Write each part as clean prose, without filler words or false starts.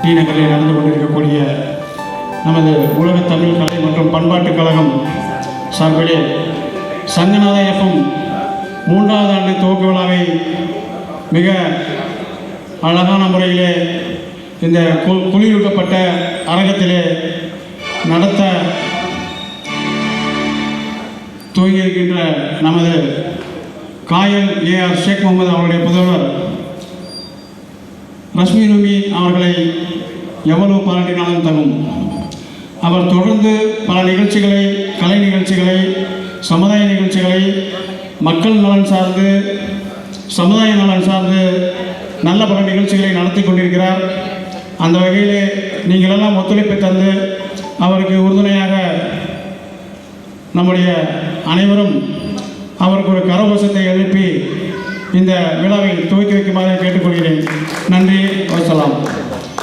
D நகரில் நடந்து கொண்டிருக்கக்கூடிய நமது உலக தமிழ் கலை மற்றும் பண்பாட்டுக் கழகம் சார்பிலே சங்கநாத எஃப்எம் 3வது ஆண்டு துவக்க விழாவை மிக அழகான முறையிலே இந்த குளிரூட்டப்பட்ட அரங்கத்திலே நடத்த துவங்கியிருக்கின்ற நமது காயல் ஏஆர் ஷேக் முகமது அவருடைய புதல்வர் ரஷ்மி நூமி அவர்களை எவ்வளவு பாராட்டினாலும் தகும். அவர் தொடர்ந்து பல நிகழ்ச்சிகளை, கலை நிகழ்ச்சிகளை, சமுதாய நிகழ்ச்சிகளை, மக்கள் நலன் சார்ந்து, சமுதாய நலன் சார்ந்து நல்ல பல நிகழ்ச்சிகளை நடத்தி கொண்டிருக்கிறார். அந்த வகையிலே நீங்களெல்லாம் ஒத்துழைப்பு தந்து அவருக்கு உறுதுணையாக நம்முடைய அனைவரும் அவருக்கு ஒரு கரகோஷத்தை எழுப்பி இந்த விழாவை துவக்கி வைக்குமாறு கேட்டுக்கொள்கிறேன். நன்றி, வசலாம்.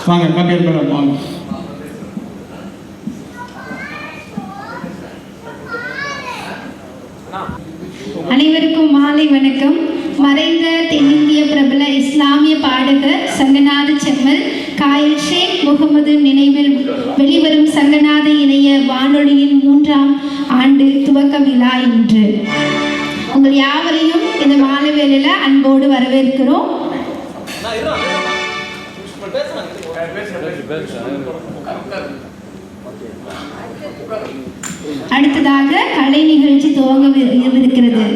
வாங்க கம்பீர் மேடம் வாங்க. அனைவருக்கும் மாலை வணக்கம். மறைந்த தென்னிந்திய பிரபல இஸ்லாமிய பாடகர் சங்கநாத செம்மல் காயல் ஷேக் முகமது நினைவில் வெளிவரும் சங்கநாத இணைய வானொலியின் 3ஆம் ஆண்டு துவக்க விழா இன்று. உங்கள் யாவரையும் இந்த மாலை வேளையில் அன்போடு வரவேற்கிறோம். அடுத்ததாக கலை நிகழ்ச்சி துவங்கவிருக்கிறது.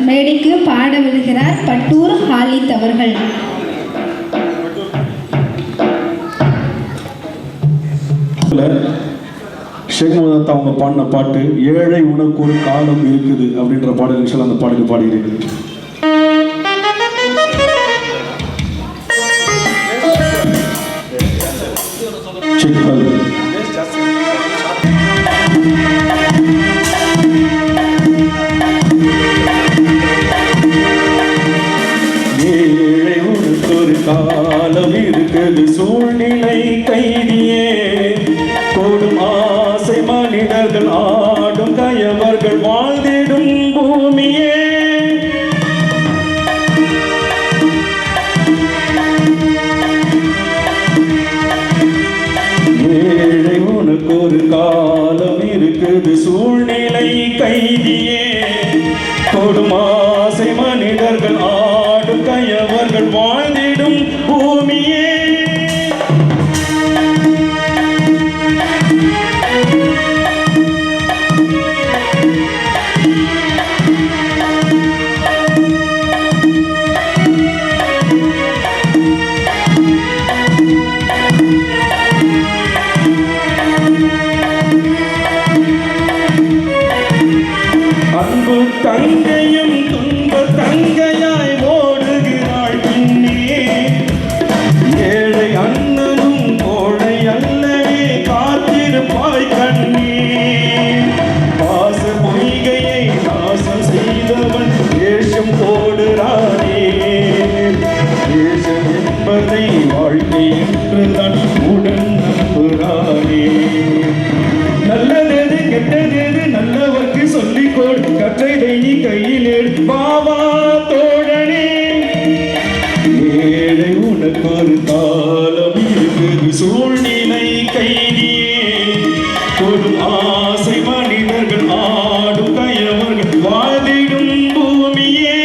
மேடைக்கு பாட விடுகிறார் பட்டூர் ஹாலித் அவர்கள். ஷேக் முகமது அவங்க பாடின பாட்டு ஏழை உனக்கு ஒரு காலம் இருக்குது அப்படின்ற பாடல் அந்த பாடலுக்கு பாடுகிறேன். காலம் இருக்குது சூழ்நிலை கைதியே, கோடும் ஆசை மனிதர்கள் ஆடும் கயவர்கள் வாழ்ந்திடும் பூமியே. ஏழை உனக்கு ஒரு காலம் இருக்குது சூழ்நிலை கைதியே, கோடும் ஆசை மனிதர்கள் ஆடும் கயவர்கள் வாழ்ந்திடும் பூமியே. அன்பு தங்கையும் துன்ப தங்கையாய் ஓடுகிறாள் பின்னே, ஏழை அண்ணனும் கோழை அல்லவே காத்திருப்பாய் கண்ணே. பாச பொய்கையை நாசம் செய்தவன் வேஷம் போடுறானே, வேஷம் என்பதை வாழ்க்கை என்றுதான் உடன் நம்புறானே. நல்லது கெட்டது நல்லவர்க்கு சொல்லிக் கொடு, கற்றையை நீ கையில் எடு, பாவா தோழனே. ஏழை உனக்கு ஒரு காலம் இருக்குது சூழ்நிலை கைதியே, ஒரு ஆசை மனிதர்கள் ஆடும் கயவர்கள் வாழ்ந்திடும் பூமியே.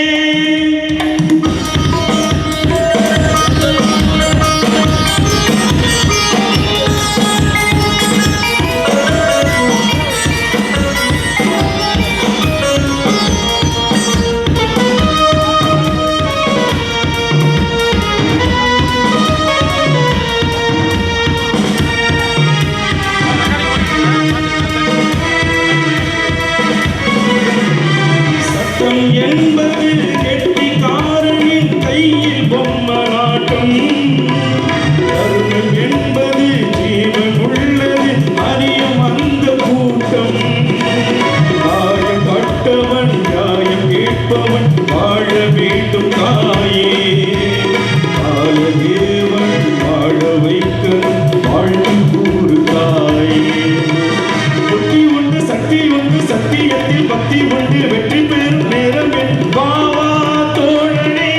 பக்தி கொண்டு வெற்றி பெறும் நேரமே வாவா தோழனே.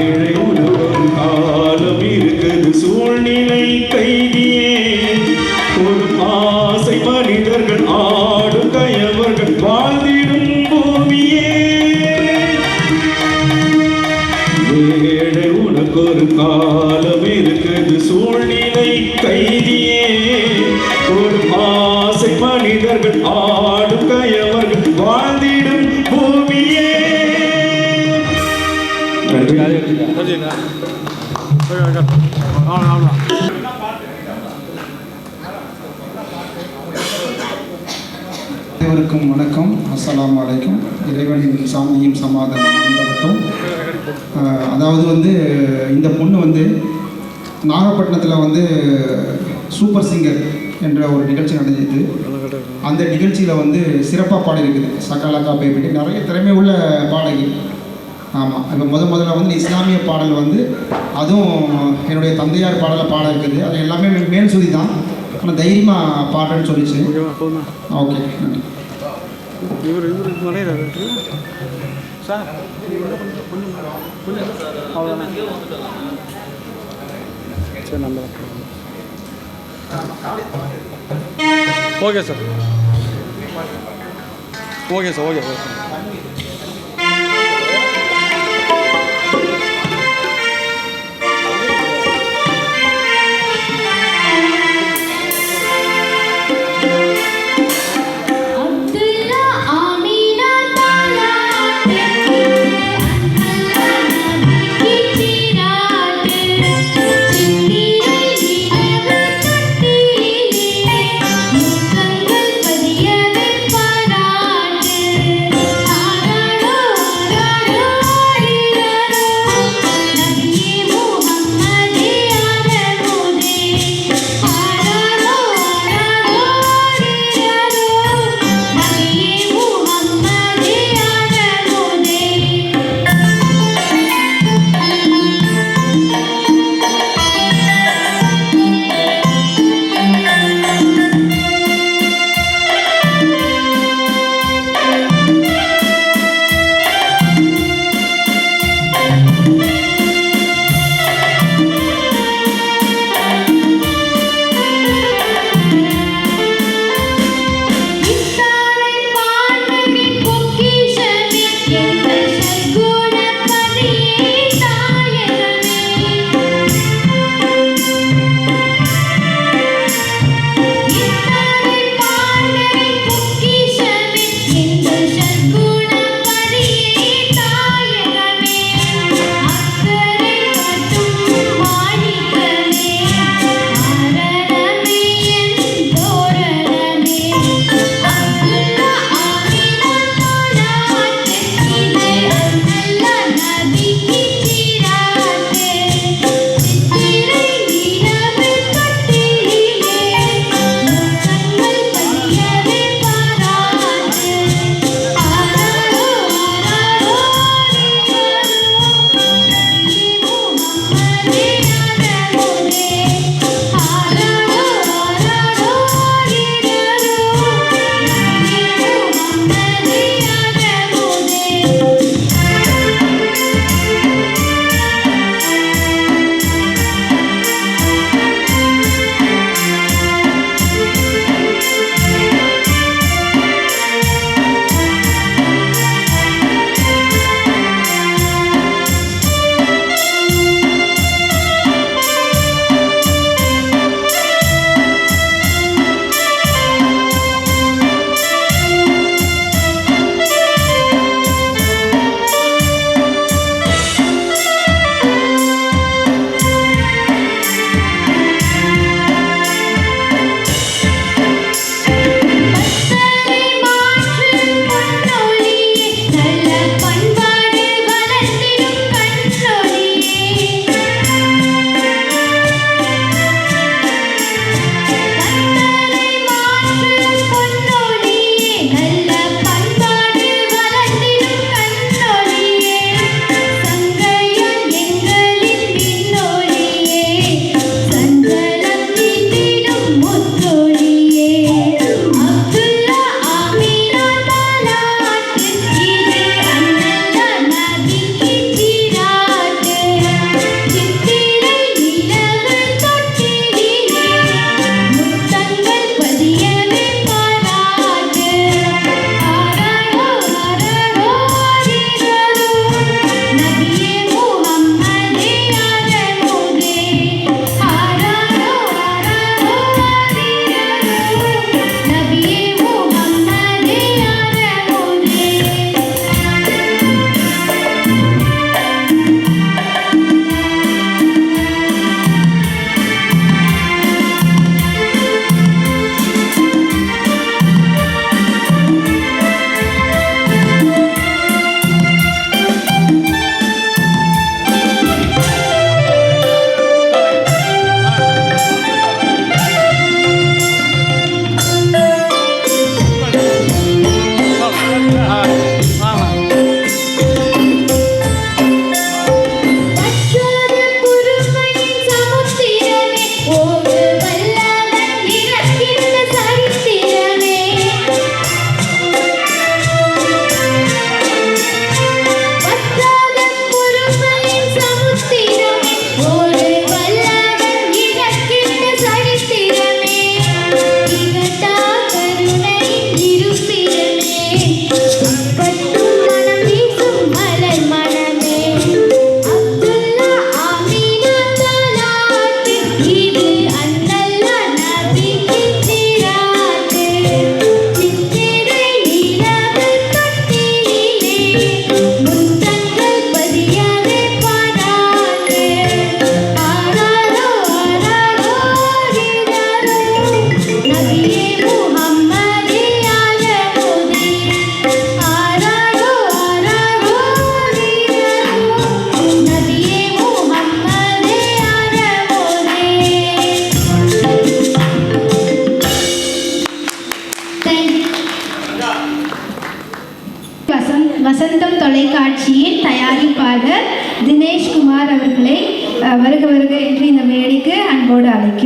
ஏழை உணவொரு காலம் இருக்குது சூழ்நிலை கைதியே. ஒரு ஆசை மனிதர்கள் ஆடும் கயவர்கள் வாழ்ந்திடும் பூமியே. ஏழை உனக்கொரு காலம் இருக்குது சூழ்நிலை கைதியே. ஒரு ஆசை மனிதர்கள் ஆடும் கயவர்கள் வாழ்ந்திடும் பூமியே. அனைவருக்கும் வணக்கம். அஸ்ஸலாமு அலைக்கும். இறைவனின் சாந்தியும் சமாதானம் உண்டாகட்டும். அதாவது இந்த பொண்ணு நாகப்பட்டினத்தில் சூப்பர் சிங்கர் என்ற ஒரு நிகழ்ச்சி நடந்தது. அந்த நிகழ்ச்சியில் சிறப்பாக பாடியிருக்குது. சக்கலக்கா பேபிட்டு நிறைய திறமை உள்ள பாடகி. ஆமாம், இப்போ முதல்ல இஸ்லாமிய பாடல் அதுவும் என்னுடைய தந்தையார் பாடலை பாட இருக்குது. அது எல்லாமே மேல் சுதி தான், ஆனால் தைரியமாக பாடுறேன்னு சொல்லிச்சு. ஓகே, நன்றி. Okay sir, okay sir, okay sir. ஆரா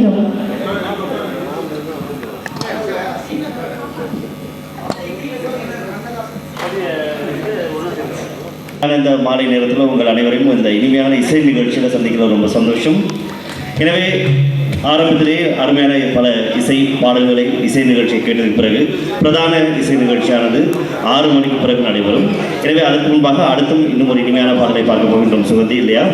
அழைக்கிறோம். இந்த மாலை நேரத்தில் உங்கள் அனைவரையும் இந்த இனிமையான இசை நிகழ்ச்சியில் சந்திக்கிறது ரொம்ப சந்தோஷம். எனவே ஆரம்பத்திலே அருமையான பல இசை பாடல்களை இசை நிகழ்ச்சியை கேட்டதுக்கு பிறகு பிரதான இசை நிகழ்ச்சியானது 6 மணிக்கு பிறகு நடைபெறும். எனவே அதற்கு முன்பாக அடுத்தும் இன்னும் ஒரு இனிமையான பாடலை பார்க்க போகின்றோம். சுகந்தி இல்லையா?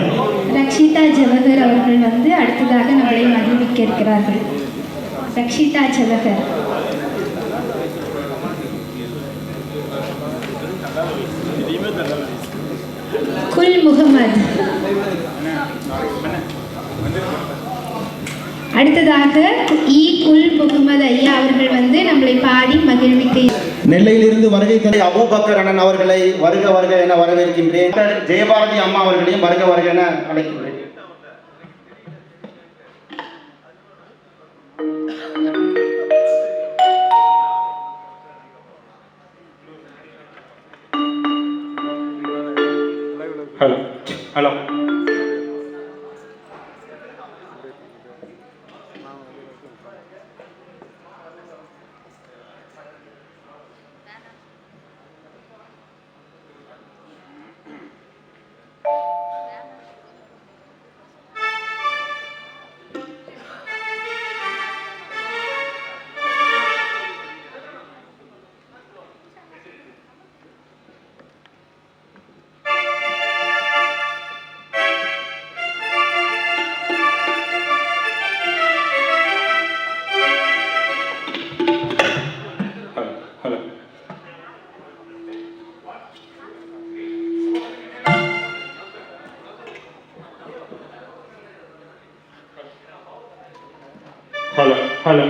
ரக்ஷிதா ஜவஹர் அவர்கள் வந்து அடுத்ததாக நம்மளை மகிழ்விக்க இருக்கிறார்கள். ரக்ஷிதா ஜவஹர். குல் முகமது. அடுத்ததாக குல் முகமது ஐயா அவர்கள் வந்து நம்மளை பாடி மகிழ்விக்க. நெல்லையிலிருந்து வருகை தந்தை அபூபக்கர் அண்ணன் அவர்களை வருக வருக என வரவேற்கின்றேன். ஜெயபாரதி அம்மா அவர்களையும் வருக வருக என அழைக்கின்றேன். Hello hello hello hello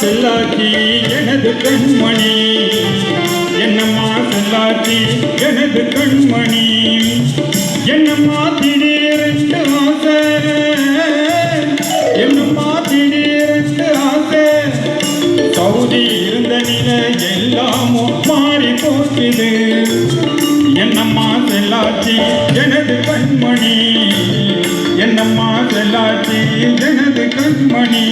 Sellachi எனது கண்மணி, என்னம்மா செல்லாச்சி எனது கண்மணி, என்னம்மா திடீரென்று ஆசை, என்னம்மா திடீரென்று ஆசை, சவுதி இருந்த நிலை எல்லாமும் மாறி போச்சுது, என்னம்மா செல்லாச்சி எனது கண்மணி, என்னம்மா செல்லாச்சி எனது கண்மணி.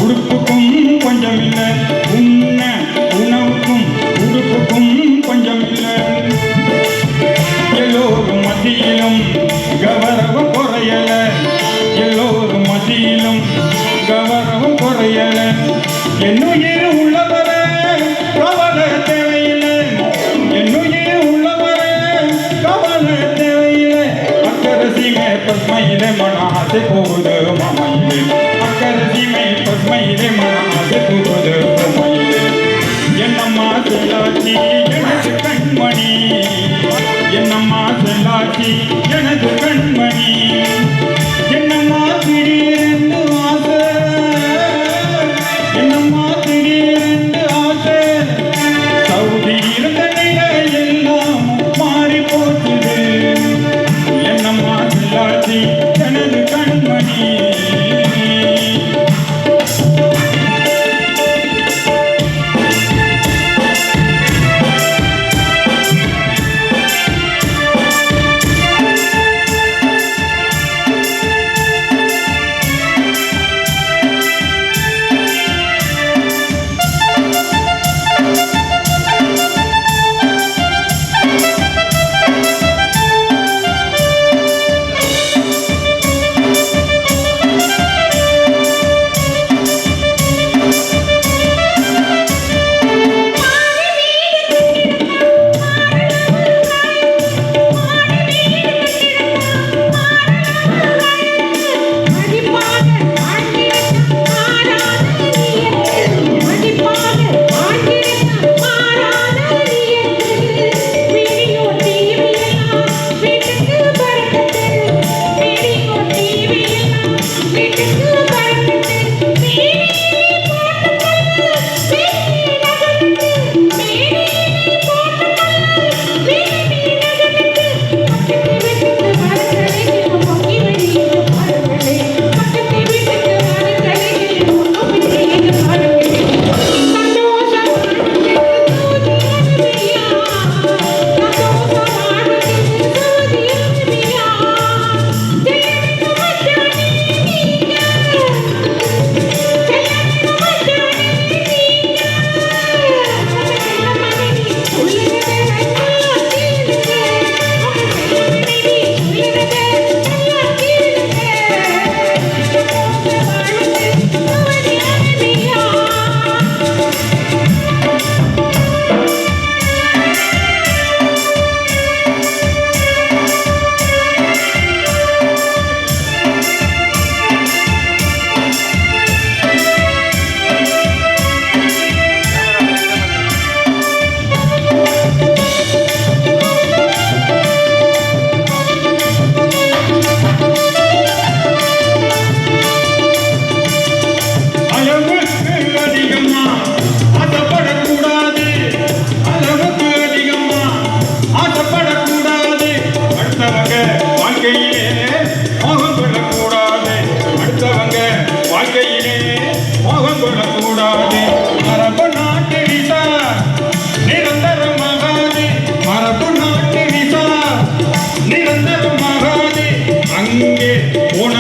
உடுப்புக்கும் பஞ்சமில்லை, உண்ண உணவுக்கும் உடுப்புக்கும் பஞ்சமில்லை, எல்லோரும் மத்தியிலும் கௌரவம் குறையல, எல்லோரும் மத்தியிலும் கௌரவம் குறையல, என்னுயிர் உள்ளவரே கவலை தேவையில்லை, என்னுயிர் உள்ளவரே கவலை தேவையில்லை, அக்கரசிமே பத்மையிலே மன ஆசை போகுது மாமையிலே, அக்கரசிமே பத்மையிலே மன ஆசை போகுது மாமையிலே, என்னம்மா செல்லாச்சி எனது கண்மணி, என்னம்மா செல்லாச்சி எனது கண்மணி, என்னம்மா திடீரென்று ஆசை, என்னம்மா திடீரென்று ஆசை, சவுதி இருந்த நிலை எல்லாம் மாறி போச்சுது, என்னம்மா செல்லாச்சி எனது கண்மணி.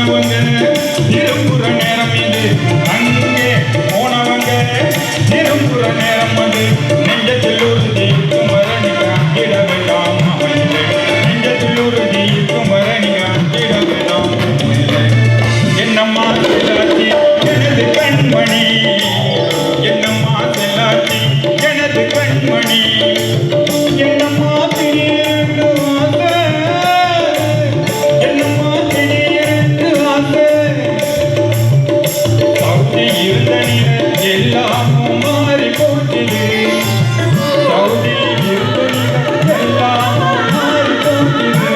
போனவங்க திரும்புற நேரம் இது அங்கே போனவங்க திரும்புற நேரம் அது நெஞ்சத்தில் உறுதி குமரனி காட்டிட வேண்டாம் நெஞ்சத்தில் உறுதி குமரனி காட்டிட வேண்டாம் என்னம்மா செல்லாச்சி எனது கண்மணி என்னம்மா செல்லாச்சி எனது கண்மணி என்னம்மா திடீரென்று ஆசை என்னம்மா திடீரென்று ஆசை சவுதி இருந்த நிலை எல்லாமும் மாறி போச்சுது சவுதி இருந்த நிலை எல்லாமும் மாறி போச்சுது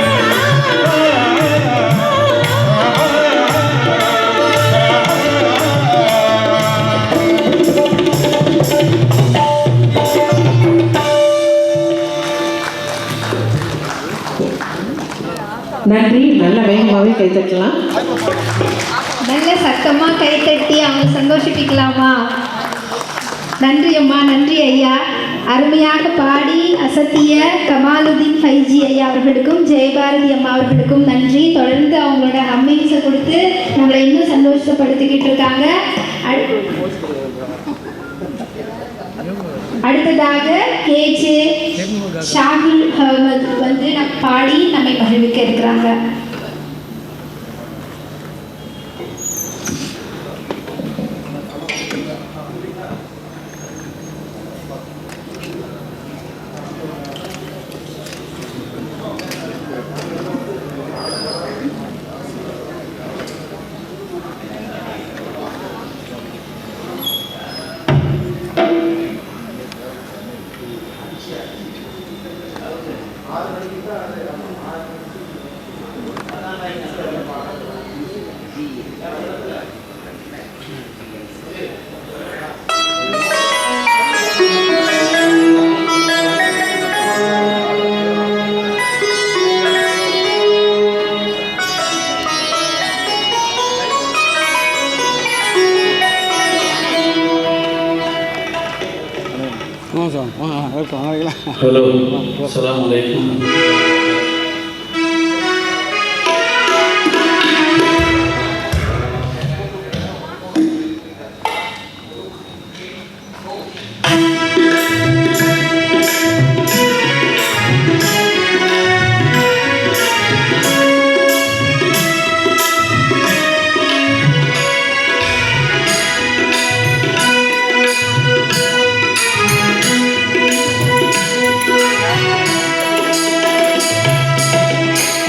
நன்றி. நல்ல வேகமாகவே கைத்தட்டலாம். நல்ல சத்தமா கைத்தட்டி அவங்க சந்தோஷிப்பிக்கலாமா? நன்றி அம்மா, நன்றி ஐயா. அருமையாக பாடி அசத்திய கமாலுதீன் ஃபைஜி ஐயா அவர்களுக்கும் ஜெயபாரதி அம்மா அவர்களுக்கும் நன்றி. தொடர்ந்து அவங்களோட அம்மிங்ஸை கொடுத்து நம்மளை இன்னும் சந்தோஷப்படுத்திக்கிட்டு இருக்காங்க. அடுத்ததாக கேஜே ஷாகுல் அஹமத் வந்து பாடி நம்மை மகிழ்விக்க இருக்கிறாங்க. ஹலோ, அஸ்ஸலாமு அலைக்கும்.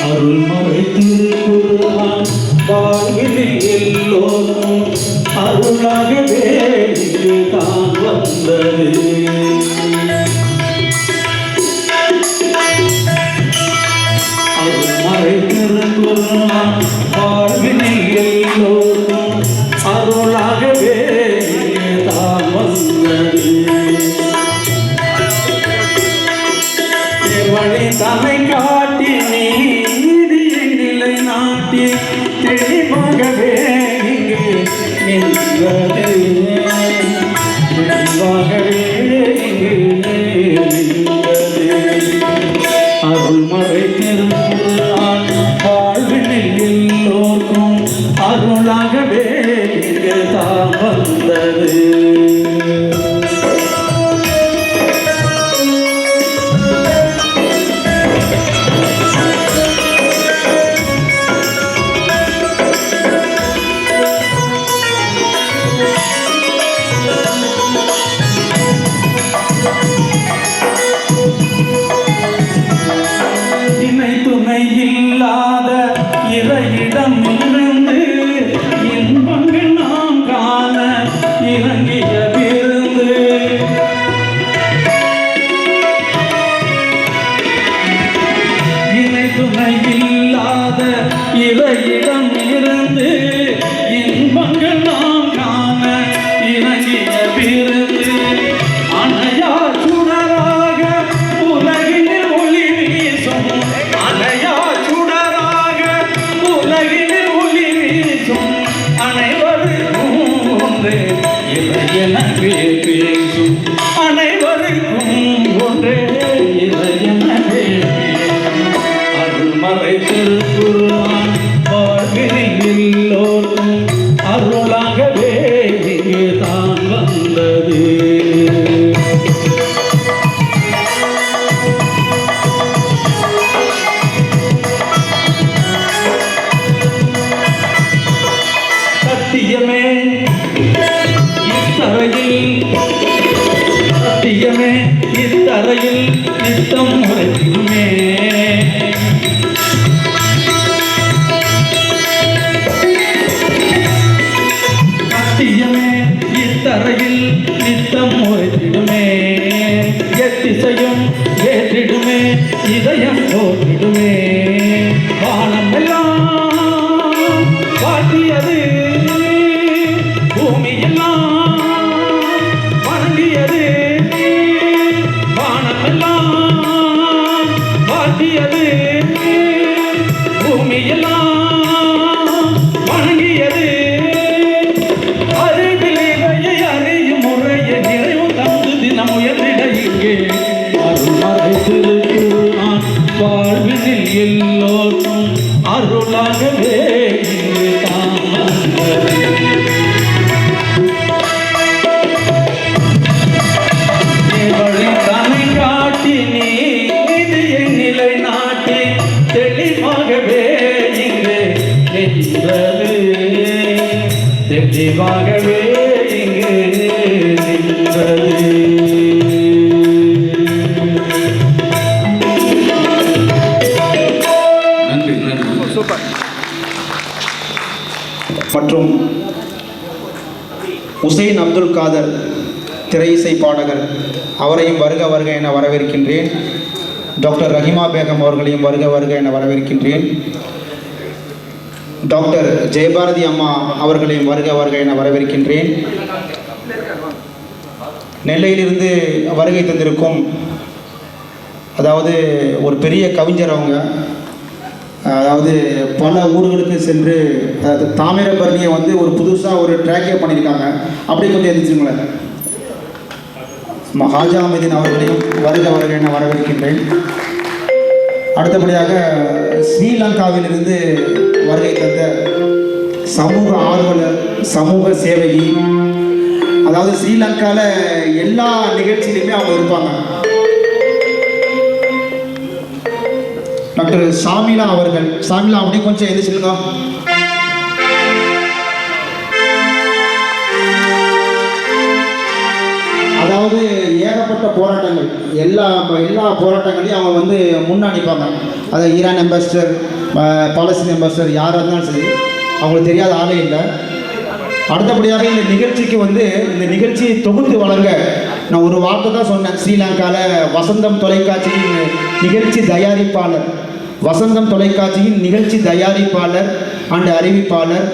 அருள்மறை திருக்குர்ஆன் வாழ்வில் எல்லோரும் அருளாகவே தான் வந்தது. அருள்மறை திருக்குர்ஆன் வாழ்வில் எல்லோரும் அருளாகவே தான் வந்தது. வழி தமை காட்டி நீதியை நிலை நாட்டி தெளிவாகவே இங்கு நின்றது. தெளிவாகவே இங்கு நின்றது. அருள்மறை திருக்குர்ஆன் வாழ்வில் எல்லோருக்கும் அருளாகவே இங்கு தான் வந்தது. துணை இல்லாத இறையிடம் இருந்து இன்பங்கள் நாம் காண இறங்கிய விருந்து. இணை துணை இல்லாத இறையிடம் இருந்து இன்பங்கள் நாம் காண இறங்கிய விருந்து. அணையா சுடராக உலகினில் ஒளி வீசும் அணையா சுடராக உலகினில் ஒளி வீசும் அனைவருக்கும் ஒன்றே இறையெனவே பேசும் அனைவருக்கும் ஒன்றே இறையெனவே பேசும். அருள்மறை திருக்குர்ஆன் வாழ்வில் எல்லோரும் அருளாகவே இங்கு தான் வந்தது. சத்தியமே இத்தரையில் நித்தம் உரைக்குமே. சத்தியமே இத்தரையில் நித்தம் உரைத்திடுமே. எத்திசையும் ஏற்றிடுமே, இதயம் போற்றிடுமே. வானம் எல்லாம் வாட்டியது, பூமி எல்லாம் வணங்கியது. வானமெல்லாம் வாட்டியது, பூமி எல்லாம் வணங்கியது. அறிவில் இவையை அறியும் முறையை நிறைவு தந்து தினம் உயர்ந்திட இங்கே அருள்மறை திருக்குர்ஆன் வாழ்வினில் எல்லோரும் அருளாகவே இங்கு தான் வந்தது. தெளிவாகவே இங்கு நின்றது. நன்றி நன்றி. சூப்பர். மற்றும் உசைன் அப்துல் காதர் திரை இசை பாடகர், அவரையும் வருக வருக என வரவேற்கின்றேன். டாக்டர் ரஹிமா பேகம் அவர்களையும் வருக வருக என வரவேற்கின்றேன். டாக்டர் ஜெயபாரதி அம்மா அவர்களையும் வருக வருக என வரவேற்கின்றேன். நெல்லையிலிருந்து வருகை தந்திருக்கும், அதாவது ஒரு பெரிய கவிஞர் அவங்க, அதாவது பல ஊர்களுக்கு சென்று தாமிரபரணியை வந்து ஒரு புதுசாக ஒரு ட்ராக்கே பண்ணியிருக்காங்க. அப்படி கொஞ்சம் எழுதிச்சுங்களேன். ஹாஜா அமீதீன் அவர்களையும் வருக வருக என வரவேற்கின்றேன். அடுத்தபடியாக ஸ்ரீலங்காவிலிருந்து வருகை தந்த சமூக ஆர்வலர், சமூக சேவகி, அதாவது ஸ்ரீலங்காவில் எல்லா நிகழ்ச்சியிலுமே அவங்க இருப்பாங்க. டாக்டர் ஷாமிலா அவர்கள். ஷாமிலா அப்படி கொஞ்சம் எழுதிச்சிருங்க. அதாவது ஏகப்பட்ட போராட்டங்கள், எல்லா போராட்டங்களையும் அவங்க வந்து முன்னணிப்பாங்க. அது ஈரான் அம்பாசிடர், பாலஸ்தீன் அம்பாசிடர், யாராக இருந்தாலும் சரி, அவங்களுக்கு தெரியாத ஆளே இல்லை. அடுத்தபடியாக இந்த நிகழ்ச்சிக்கு வந்து இந்த நிகழ்ச்சியை தொகுத்து வழங்க நான் ஒரு வார்த்தை தான் சொன்னேன். ஸ்ரீலங்காவில் வசந்தம் தொலைக்காட்சியின் நிகழ்ச்சி தயாரிப்பாளர், வசந்தம் தொலைக்காட்சியின் நிகழ்ச்சி தயாரிப்பாளர் அண்ட் அறிவிப்பாளர்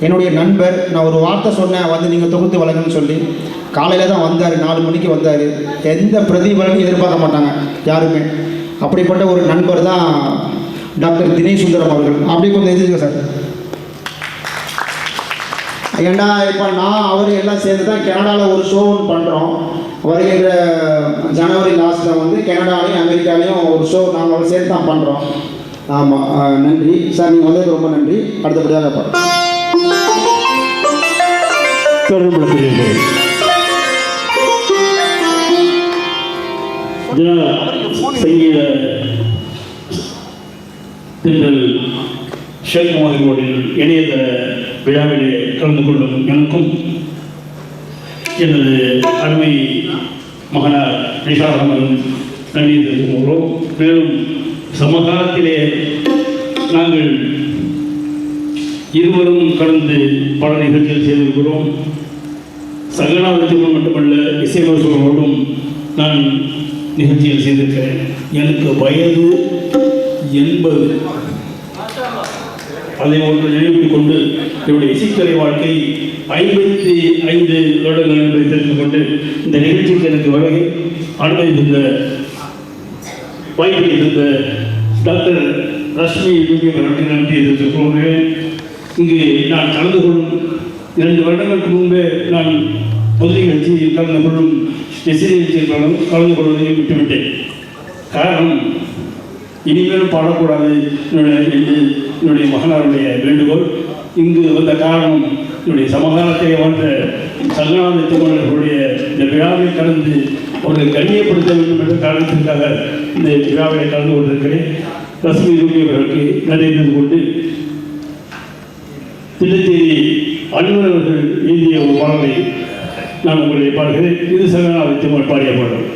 என்னுடைய நண்பர். நான் ஒரு வார்த்தை சொன்னேன், வந்து நீங்கள் தொகுத்து வழங்குன்னு சொல்லி. காலையில் தான் வந்தார், 4 மணிக்கு வந்தார். எந்த பிரதிபலனும் எதிர்பார்க்க மாட்டாங்க யாருமே. அப்படிப்பட்ட ஒரு நண்பர் தான் டாக்டர் தினேஷ் சுந்தரம் அவர்கள். அப்படி கொஞ்சம் எழுதிருங்க சார். ஏன்னா இப்போ நான் அவர் எல்லாம் சேர்ந்து தான் கனடாவில் ஒரு ஷோ ஒன்று பண்ணுறோம். வருகிற ஜனவரி லாஸ்ட்டில் வந்து கனடாலையும் அமெரிக்காலையும் ஒரு ஷோ நாங்கள் சேர்த்து தான் பண்ணுறோம். ஆமாம், நன்றி சார், நீங்கள் வந்ததுக்கு ரொம்ப நன்றி. அடுத்தபடியாக சங்கீத திண்டல் ஷேக் முகமது கோடில் இணையதள விழாவிலே கலந்து கொள்ளும் எனக்கும் எனது அருமை மகனார் நிஷா ரமன் நன்றி தெரிவிக்கிறோம். மேலும் சமகாலத்திலே நாங்கள் இருவரும் கடந்து பல நிகழ்ச்சிகள் செய்திருக்கிறோம். சங்கநாதத்திற்கும் மட்டுமல்ல, இசையமைப்பாளரோடும் நான் நிகழ்ச்சிகள் செய்திருக்கிறேன். எனக்கு வயது 80. அதை ஒன்று நினைவில் கொண்டு என்னுடைய இசைத்துறை வாழ்க்கை 55 வருடங்கள் என்பதை தெரிந்து கொண்டு இந்த நிகழ்ச்சிக்கு எனக்கு வருகை அனுமதித்த வாய்ப்பை இருந்த டாக்டர் ரஷ்மி நன்றி தெரிவித்துக் இங்கு நான் கலந்து கொள்ளும் 2 வருடங்களுக்கு முன்பே நான் பொது நிகழ்ச்சியில் கலந்து கொள்ளும் இசை நிகழ்ச்சியில் கலந்து கொள்வதையும் விட்டுவிட்டேன். காரணம், இனிமேலும் பாடக்கூடாது என்னுடைய மகனாருடைய வேண்டுகோள். இங்கு வந்த காரணம் என்னுடைய சமகாலத்தை வாழ்ந்த சங்கநாத திருமணர்களுடைய இந்த விழாவை கலந்து அவர்களை கண்ணியப்படுத்த வேண்டும் என்ற காரணத்திற்காக இந்த விழாவை கலந்து கொண்டிருக்கிறேன். ரஸ்மி ரூபி அவர்களுக்கு நன்றி தெரிந்து கொண்டு திட்டத்தேதி அலுவலர் அவர்கள் எழுதிய ஒரு பாடலை நான் உங்களை பாடுகிறேன். இது சங்கநாத திருமணம் பாடிய பாடல்.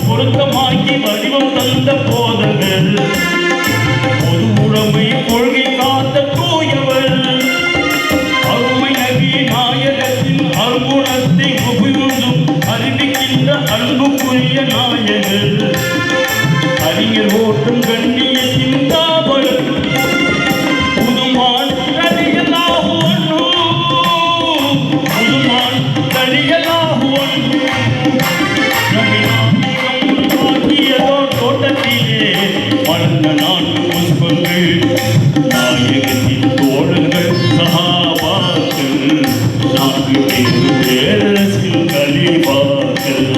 பொருத்தமாக்கி வடிவம் தந்த போதகர் உடமை கொள்கை காத்த தூயவர் அருமை நபி நாயகத்தின் அருகுணத்தை உபயோகம் அறிவிக்கின்ற அன்புக்குரிய நாயகர் அறிஞர் ஓட்டும் கண்ணியத்தின் தாவல் புதுமான் கலியல்லாஹு அன்ஹு புதுமான் கலியல்லாஹு அன்ஹு உருவாக்கியதோ தோட்டத்திலே வளர்ந்த நான்கு புஷ்பங்கள் நாயகத்தின் தோழர்கள் சஹாபாக்கள் நான்கு பேரரசில் கலீஃபாக்கள்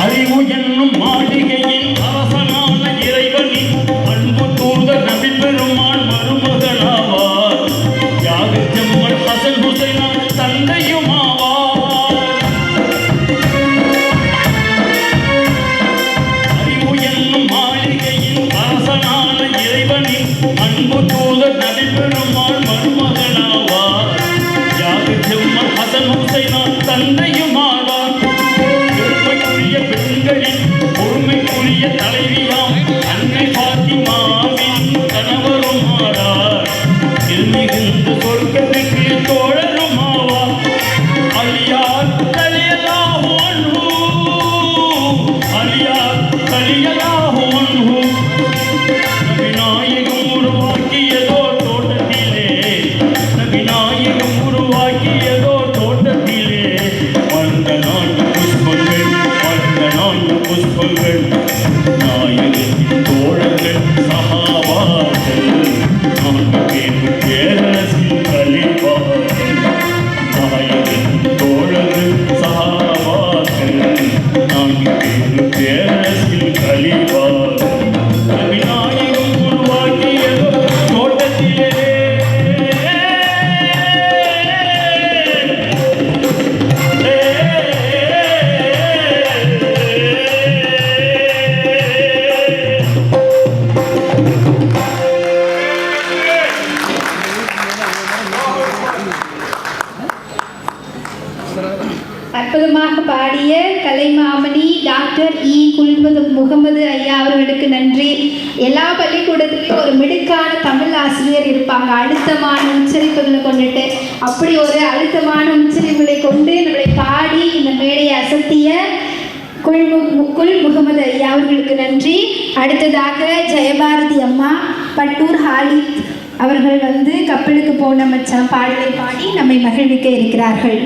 அறிவு என்னும் மாளிகையின் அரசனான இறைவனின் அன்பு தூதர் நபி பெருமான் மருமகனாவார் தியாகச் செம்மல் ஹசன் ஹுசைனான் தந்தையுமாவார் அறிவு என்னும் மாளிகையின் அரசனான இறைவனின் அன்பு தூதர் நபி பெருமான் மருமகனாவார் தியாகச் செம்மல் ஹசன் ஹுசைனான் தந்தையுமாவார் பெருமைக்குரிய பெண்களின் பொறுமைக்குரிய தலைவியாம் அன்னை பாத்திமாவின் கணவருமாறார் திருமிகுந்த சொர்க்கத்துக்கு தோழருமாவார் அலியார் கலியல்லாஹு அன்ஹு அலியார் கலியல்லாஹு அன்ஹு நபிநாயகம் உருவாக்கியதோ தோட்டத்திலே நபிநாயகம் உருவாக்கியதோ தோட்டத்திலே வந்த நான்கு புஷ்பங்கள் வந்த நான்கு புஷ்பங்கள் நாயகத்தின் தோழர்கள் சஹாபாக்கள் நான்கு பேரும் பேரரசின் கலீஃபாக்கள் நாயகத்தின் தோழர்கள் சஹாபாக்கள் நான்கு பேரும் பேரரசின் கலீஃபாக்கள் நபிநாயகம் உருவாக்கியதோ தோட்டத்திலே அற்புதமாக பாடிய கலைமாமணி டாக்டர் முகமது ஐயா அவர்களுக்கு நன்றி. எல்லா பள்ளிக்கூடத்துலையும் ஒரு மிடுக்கான தமிழ் ஆசிரியர் இருப்பாங்க, அழுத்தமான உச்சரிப்புகளை கொண்டுட்டு. அப்படி ஒரு அழுத்தமான உச்சரிப்புகளை கொண்டு நம்மளை பாடி இந்த மேடையை அசத்திய முகமது ஐயா அவர்களுக்கு நன்றி. அடுத்ததாக ஜெயபாரதி அம்மா பட்டூர் ஹாலித் அவர்கள் கப்பலுக்கு போன மச்சான் பாடலை பாடி நம்மை மகிழ்விக்க இருக்கிறார்கள்.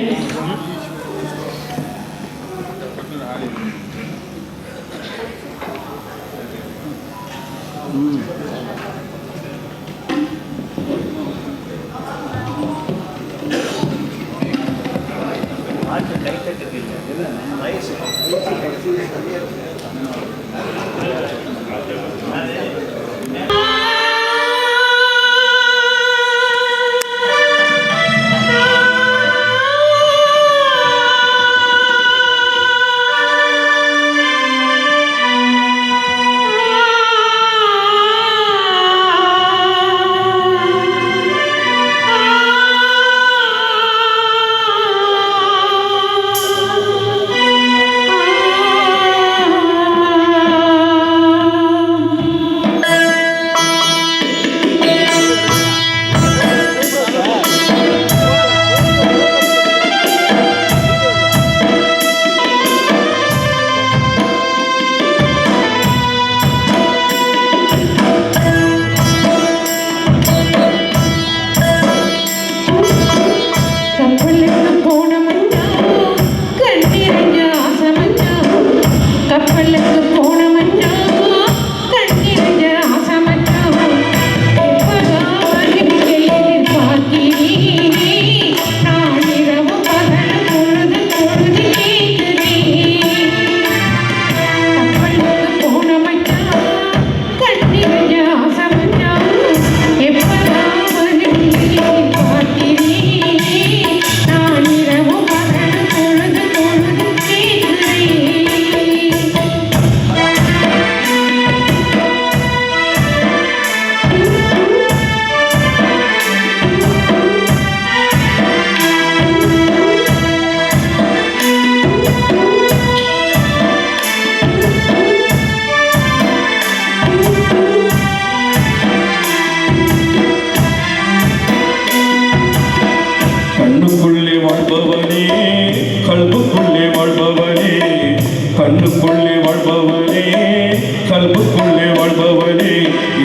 கல்புக்குள்ளே வாழ்பவனே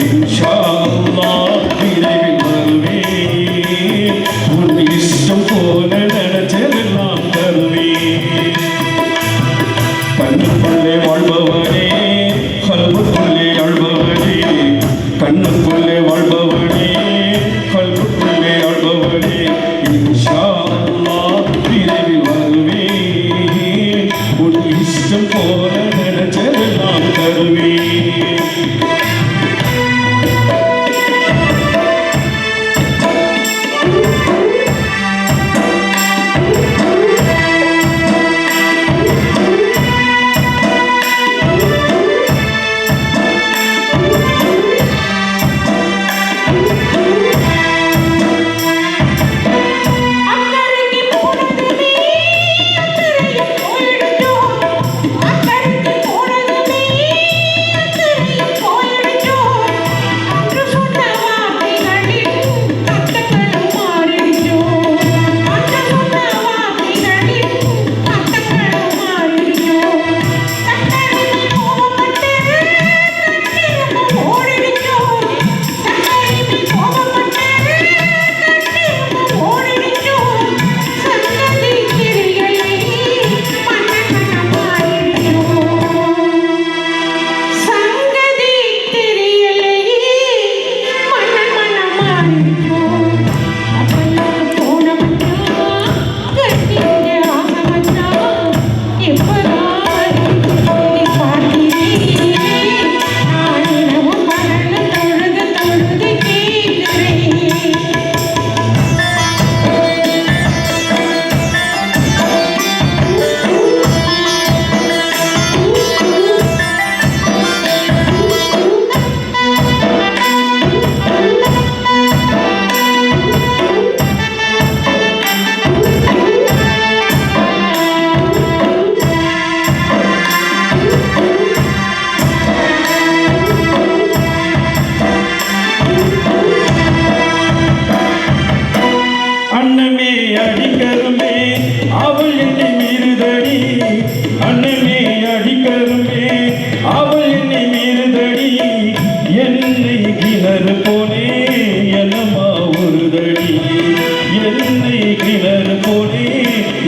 இன்ஷா அல்லாஹ் விரைவில் வருவேன் உன் இஷ்டம் போல நினைச்சதெல்லாம் தருவேன் கண்ணுக்குள்ளே வாழ்பவனே கல்புக்குள்ளே வாழ்பவனே கண்ணுக்குள்ளே வாழ்பவனே கல்புக்குள்ளே வாழ்பவனே இன்ஷா அல்லாஹ் விரைவில் வருவேன் உன் இஷ்டம் போல நினைச்சதெல்லாம் தருவேன் அன்னமே அடிக்கருமே அவள் என்னை மீறுதடி அன்னமே அடிக்கருமே அவள் என்னை மீறுதடி என்னை கிணறு போனே என்னமா ஒரு தடி என்னை கிணறு போனே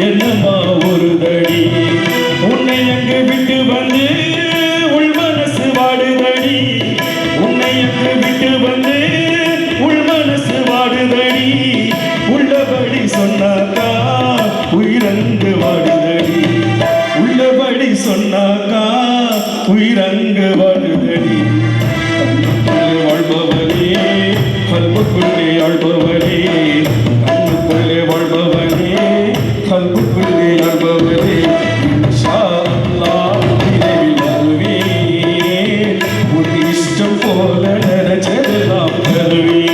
என்னமா ஒரு தடி உன்னை அங்கு விட்டு வந்து உள் மனசு வாடுதடி உன்னை அங்கு விட்டு வந்து உள் மனசு வாடுதடி உள்ளபடி சொன்னாக்கா உயிரங்கு வாடுதடி உள்ளபடி சொன்னாக்கா உயிரங்கு வாடுதடி கண்ணுக்குள்ளே வாழ்பவனே கல்புக்குள்ளே ஆழ்பவனே கண்ணுக்குள்ளே வாழ்பவனே கல்புக்குள்ளே ஆழ்பவனே இன்ஷா அல்லாஹ் விரைவில் வருவேன் உன் இஷ்டம் போல நினைச்சதெல்லாம் தருவேன்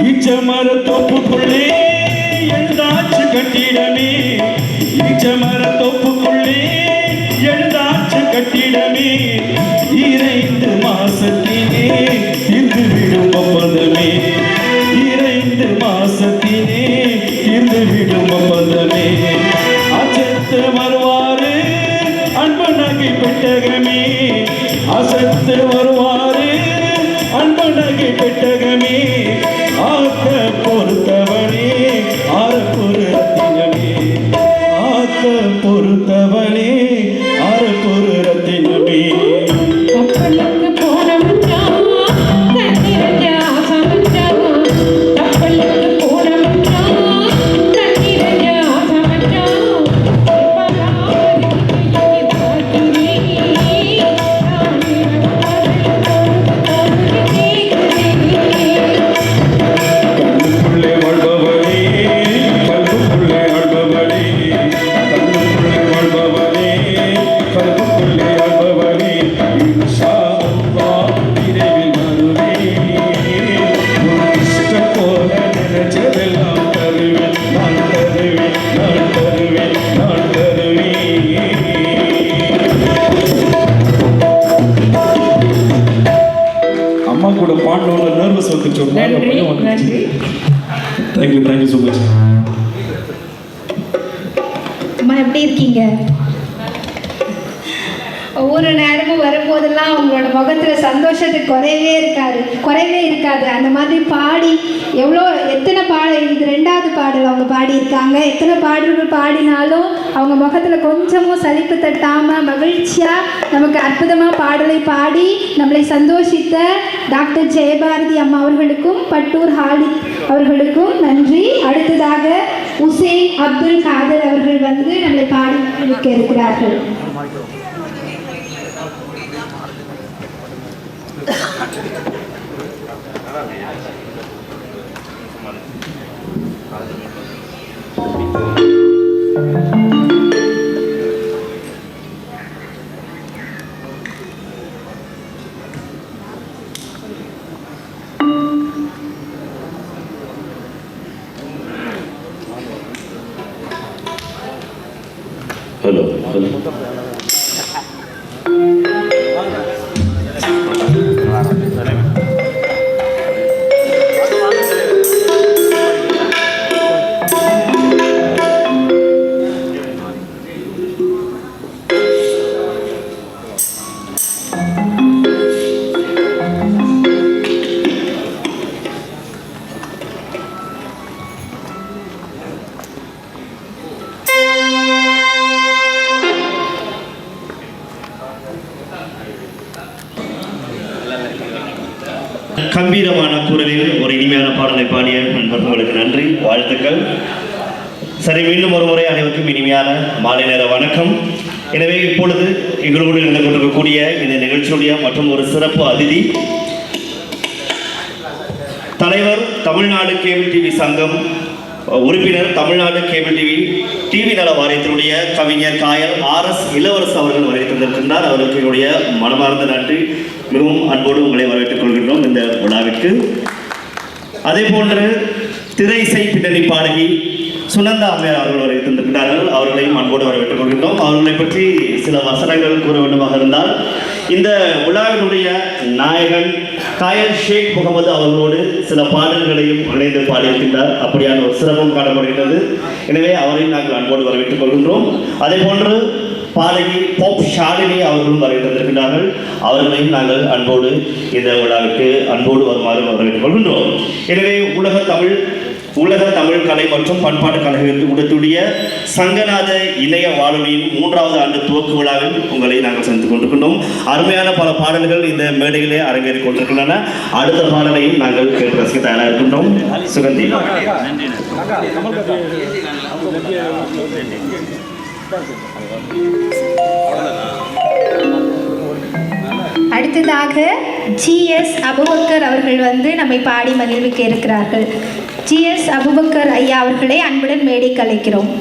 ஈச்சமர தோப்புக்குள்ளே எழுந்தாச்சு கட்டிடமே ஈச்சமர தோப்புக்குள்ளே எழுந்தாச்சு கட்டிடமே 2 மாசத்திலே தீர்ந்து விடும் ஒப்பந்தமே 2 மாசத்திலே தீர்ந்து விடும் ஒப்பந்தமே அசத்து வருவாரு அன்பு நகை பெட்டகமே அசத்து வருவாரு அன்பு நகை பெட்டகமே ஆக்க பொறுத்தவனே ஆரப்பொரு ரத்தினமே ஆக்க பொறுத்தவனே ஆரப்பொரு ரத்தினமே கப்பலுக்கு போன மச்சான் தண்ணி வச்ச ஆசை மச்சான் கப்பலுக்கு போன மச்சான் தண்ணி வச்ச ஆசை மச்சான் கண்ணுக்குள்ளே வாழ்பவனே கல்புக்குள்ளே ஆழ்பவனே கண்ணுக்குள்ளே வாழ்பவனே கல்புக்குள்ளே ஆழ்பவனே இன்ஷா அல்லாஹ் விரைவில் வருவேன் உன் இஷ்டம் போல நினைச்சதெல்லாம் தருவேன் நான் தருவேன் நான் தருவேன் நான் தருவேன் அம்மா கூட பாடணும்னு நர்வஸ் வந்துச்சு ஒரு மாதிரி பயம் வந்துச்சு தேங்க்யூ ஸோ மச் அம்மா எப்படி இருக்கீங்க? ஒவ்வொரு நேரமும் வரும்போதெல்லாம் உங்களோட முகத்தில் சந்தோஷத்துக்கு குறைவே இருக்காது. அந்த மாதிரி பாடி எத்தனை பாடல், இது 2வது பாடல் அவங்க பாடியிருக்காங்க. எத்தனை பாடல்கள் பாடினாலும் அவங்க முகத்தில் கொஞ்சமும் சலிப்பு தட்டாமல் மகிழ்ச்சியாக நமக்கு அற்புதமாக பாடலை பாடி நம்மளை சந்தோஷித்த டாக்டர் ஜெயபாரதி அம்மா அவர்களுக்கும் பட்டூர் ஹாலித் அவர்களுக்கும் நன்றி. அடுத்ததாக உசேன் அப்துல் காதர் அவர்கள் வந்து நம்மளை பாடி வைக்க இருக்கிறார்கள். ஹலோ கம்பீரமான குரலில் ஒரு இனிமையான பாடலை பாடிய நண்பர்களுக்கு நன்றி, வாழ்த்துக்கள். சரி, மீண்டும் ஒரு முறை அனைவருக்கும் இனிமையான மாலை நேர வணக்கம். எனவே இப்பொழுது எங்களோடு இருந்து கொண்டிருக்கக்கூடிய இந்த நிகழ்ச்சியுடைய மற்றும் ஒரு சிறப்பு அதிதி, தலைவர் தமிழ்நாடு கேபிள் டிவி சங்கம் உறுப்பினர், தமிழ்நாடு கேபிள் டிவி நல வாரியத்தினுடைய கவிஞர் காயல் RS இளவரசு அவர்கள் வருகை தந்திருக்கின்றார். அவருக்கு என்னுடைய மனமார்ந்த நன்றி. மிகவும் அன்போடு உங்களை வரவேற்றுக் கொள்கின்றோம் இந்த விழாவிற்கு. அதே போன்று திரை இசை பின்னணி பாடகி சுனந்தா அம்மையார் அவர்கள் வருகை தந்திருக்கிறார்கள். அவர்களையும் அன்போடு வரவேற்றுக் கொள்கின்றோம். அவர்களை பற்றி சில வசனங்கள் கூற வேண்டுமாக இருந்தால், இந்த விழாவினுடைய நாயகன் காயல் ஷேக் முகமது அவர்களோடு சில பாடல்களையும் இணைந்து பாடியிருக்கின்றார். அப்படியான ஒரு சிரமம் காணப்படுகிறது. எனவே அவரையும் நாங்கள் அன்போடு வரவேற்றுக் கொள்கின்றோம். அதே போன்று பாடகி போப் ஷாலினி அவர்களும் வருகை தந்திருக்கிறார்கள். அவர்களையும் நாங்கள் அன்போடு இந்த விழாவுக்கு அன்போடு வருமாறு வரவேற்றுக் கொள்கின்றோம். எனவே உலக தமிழ் கலை மற்றும் பண்பாட்டு கழகத்திற்கு உடத்துடைய சங்கநாத இளைய வானொலியின் 3வது ஆண்டு துவக்க விழாவில் உங்களை நாங்கள் சந்தித்துக் கொண்டிருக்கின்றோம். அருமையான பல பாடல்கள் இந்த மேடையிலே அரங்கேறிக் கொண்டிருக்கின்றன. அடுத்த பாடலையும் நாங்கள் கேட்டு ரசிக்க தயாராக இருக்கின்றோம். சுகந்தி. அடுத்ததாக GS அபுபக்கர் அவர்கள் வந்து நம்மை பாடி மகிழ்விக்க இருக்கிறார்கள். GS அபுபக்கர் ஐயா அவர்களை அன்புடன் மேடைக்கு அழைக்கிறோம்.